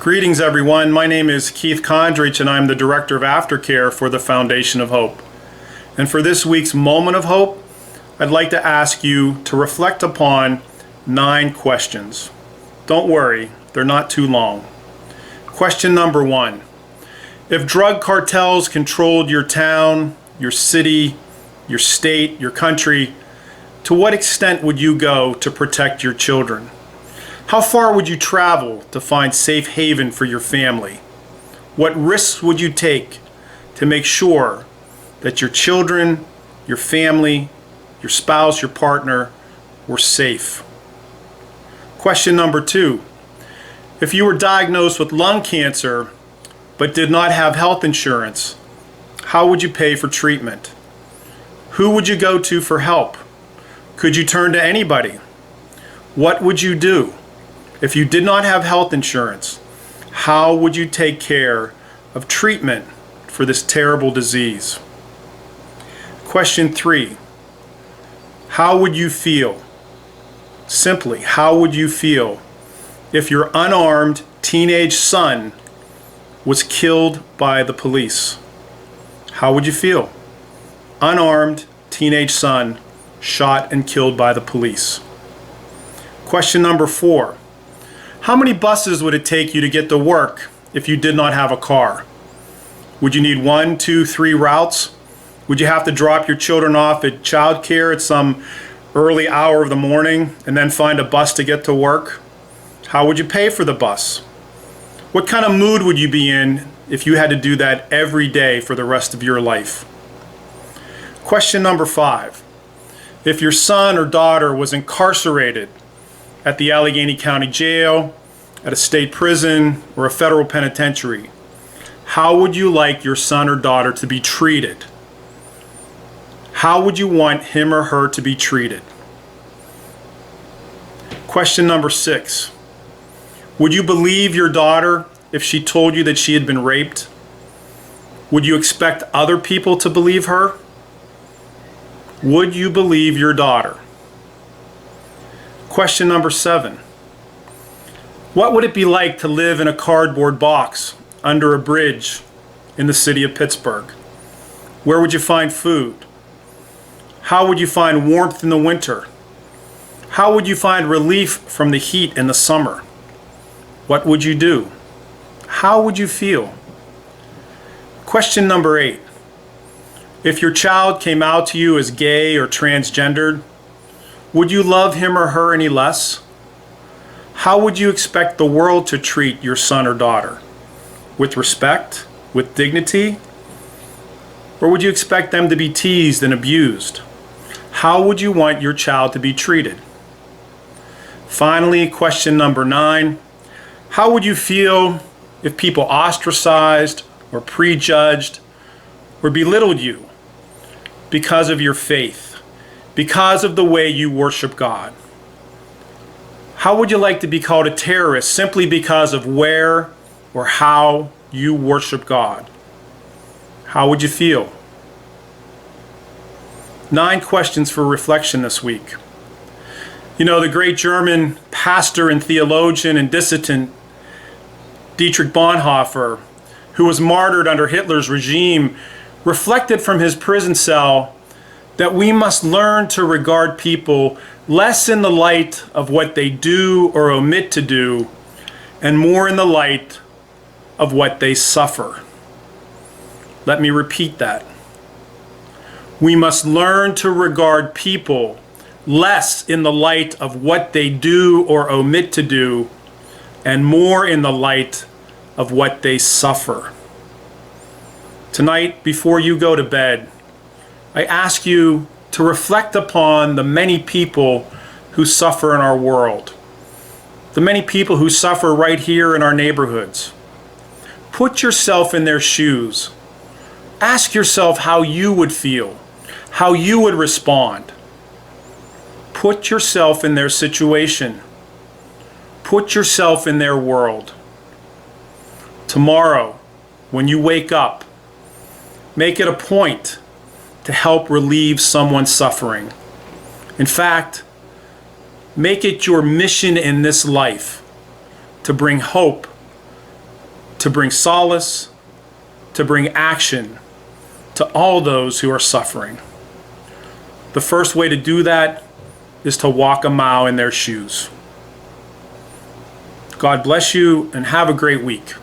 Greetings everyone, my name is Keith Kondrich and I'm the Director of Aftercare for the Foundation of Hope. And for this week's Moment of Hope, I'd like to ask you to reflect upon 9 questions. Don't worry, they're not too long. Question number 1. If drug cartels controlled your town, your city, your state, your country, to what extent would you go to protect your children? How far would you travel to find safe haven for your family? What risks would you take to make sure that your children, your family, your spouse, your partner were safe? Question number 2. If you were diagnosed with lung cancer but did not have health insurance, how would you pay for treatment? Who would you go to for help? Could you turn to anybody? What would you do? If you did not have health insurance, how would you take care of treatment for this terrible disease? Question 3. How would you feel? Simply, how would you feel if your unarmed teenage son was killed by the police? How would you feel? Unarmed teenage son shot and killed by the police. Question number 4. How many buses would it take you to get to work if you did not have a car? Would you need 1, 2, 3 routes? Would you have to drop your children off at childcare at some early hour of the morning and then find a bus to get to work? How would you pay for the bus? What kind of mood would you be in if you had to do that every day for the rest of your life? Question number 5. If your son or daughter was incarcerated at the Allegheny County Jail, at a state prison, or a federal penitentiary, how would you like your son or daughter to be treated? How would you want him or her to be treated? Question number 6. Would you believe your daughter if she told you that she had been raped? Would you expect other people to believe her? Would you believe your daughter? Question number 7. What would it be like to live in a cardboard box under a bridge in the city of Pittsburgh? Where would you find food? How would you find warmth in the winter? How would you find relief from the heat in the summer? What would you do? How would you feel? Question number 8. If your child came out to you as gay or transgendered, would you love him or her any less? How would you expect the world to treat your son or daughter? With respect? With dignity? Or would you expect them to be teased and abused? How would you want your child to be treated? Finally, question number 9. How would you feel if people ostracized or prejudged or belittled you because of your faith? Because of the way you worship God? How would you like to be called a terrorist simply because of where or how you worship God? How would you feel? 9 questions for reflection this week. You know, the great German pastor and theologian and dissident Dietrich Bonhoeffer, who was martyred under Hitler's regime, reflected from his prison cell that we must learn to regard people less in the light of what they do or omit to do, and more in the light of what they suffer. Let me repeat that. We must learn to regard people less in the light of what they do or omit to do, and more in the light of what they suffer. Tonight, before you go to bed, I ask you to reflect upon the many people who suffer in our world, the many people who suffer right here in our neighborhoods. Put yourself in their shoes. Ask yourself how you would feel, how you would respond. Put yourself in their situation. Put yourself in their world. Tomorrow, when you wake up, make it a point to help relieve someone's suffering. In fact, make it your mission in this life to bring hope to bring solace, to bring action to all those who are suffering. The first way to do that is to walk a mile in their shoes. God bless you and have a great week.